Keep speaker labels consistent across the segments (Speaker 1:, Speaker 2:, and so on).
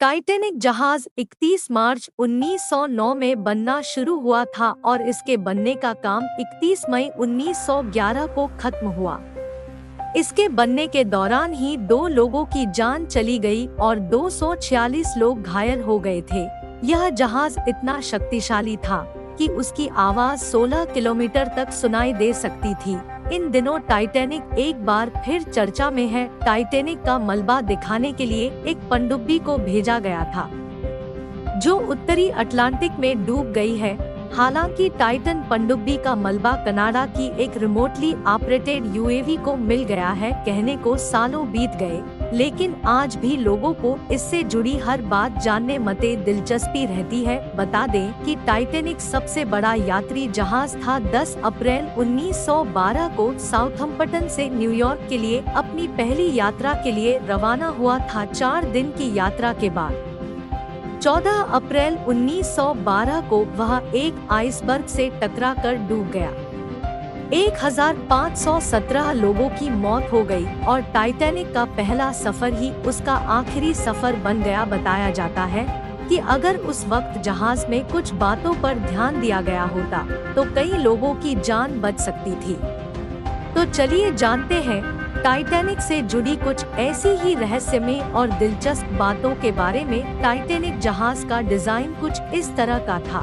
Speaker 1: Titanic जहाज 31 मार्च 1909 में बनना शुरू हुआ था और इसके बनने का काम 31 मई 1911 को खत्म हुआ। इसके बनने के दौरान ही 2 लोगों की जान चली गई और 246 लोग घायल हो गए थे। यह जहाज इतना शक्तिशाली था कि उसकी आवाज 16 किलोमीटर तक सुनाई दे सकती थी। इन दिनों टाइटैनिक एक बार फिर चर्चा में है। टाइटैनिक का मलबा दिखाने के लिए एक पनडुब्बी को भेजा गया था, जो उत्तरी अटलांटिक में डूब गई है। हालांकि टाइटन पनडुब्बी का मलबा कनाडा की एक रिमोटली ऑपरेटेड यूएवी को मिल गया है। कहने को सालों बीत गए, लेकिन आज भी लोगों को इससे जुड़ी हर बात जानने में दिलचस्पी रहती है। बता दें कि टाइटैनिक सबसे बड़ा यात्री जहाज था। 10 अप्रैल 1912 को साउथम्पटन से न्यूयॉर्क के लिए अपनी पहली यात्रा के लिए रवाना हुआ था। 4 दिन की यात्रा के बाद 14 अप्रैल 1912 को वह एक आइसबर्ग से टकराकर डूब गया। 1517 लोगों की मौत हो गई और टाइटैनिक का पहला सफर ही उसका आखिरी सफर बन गया। बताया जाता है कि अगर उस वक्त जहाज में कुछ बातों पर ध्यान दिया गया होता तो कई लोगों की जान बच सकती थी। तो चलिए जानते हैं टाइटैनिक से जुड़ी कुछ ऐसी ही रहस्यमय और दिलचस्प बातों के बारे में। टाइटैनिक जहाज का डिजाइन कुछ इस तरह का था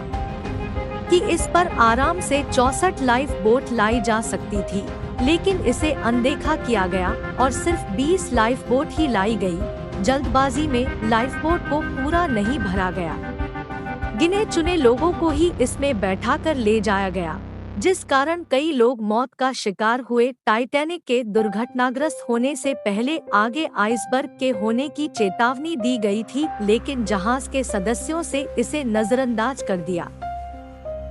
Speaker 1: कि इस पर आराम से 64 लाइफ बोट लाई जा सकती थी, लेकिन इसे अनदेखा किया गया और सिर्फ 20 लाइफ बोट ही लाई गई। जल्दबाजी में लाइफ बोट को पूरा नहीं भरा गया। गिने चुने लोगों को ही इसमें बैठाकर ले जाया गया, जिस कारण कई लोग मौत का शिकार हुए। टाइटैनिक के दुर्घटनाग्रस्त होने से पहले आगे आइसबर्ग के होने की चेतावनी दी गई थी, लेकिन जहाज के सदस्यों से इसे नजरअंदाज कर दिया।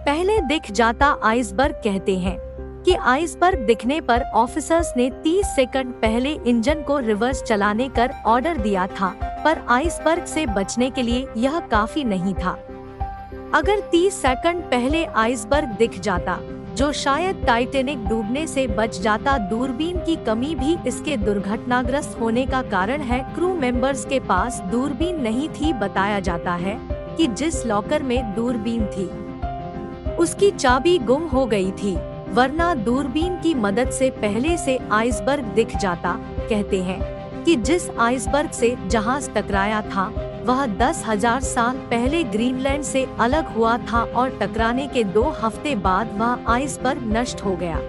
Speaker 1: पहले दिख जाता आइसबर्ग। कहते हैं कि आइसबर्ग दिखने पर ऑफिसर्स ने 30 सेकंड पहले इंजन को रिवर्स चलाने कर ऑर्डर दिया था, पर आइसबर्ग से बचने के लिए यह काफी नहीं था। अगर 30 सेकंड पहले आइसबर्ग दिख जाता, जो शायद टाइटैनिक डूबने से बच जाता। दूरबीन की कमी भी इसके दुर्घटनाग्रस्त होने का कारण है। क्रू मेंबर्स के पास दूरबीन नहीं थी। बताया जाता है कि जिस लॉकर में दूरबीन थी, उसकी चाबी गुम हो गई थी, वरना दूरबीन की मदद से पहले से आइसबर्ग दिख जाता। कहते हैं कि जिस आइसबर्ग से जहाज टकराया था, वह 10,000 साल पहले ग्रीनलैंड से अलग हुआ था और टकराने के 2 हफ्ते बाद वह आइसबर्ग नष्ट हो गया।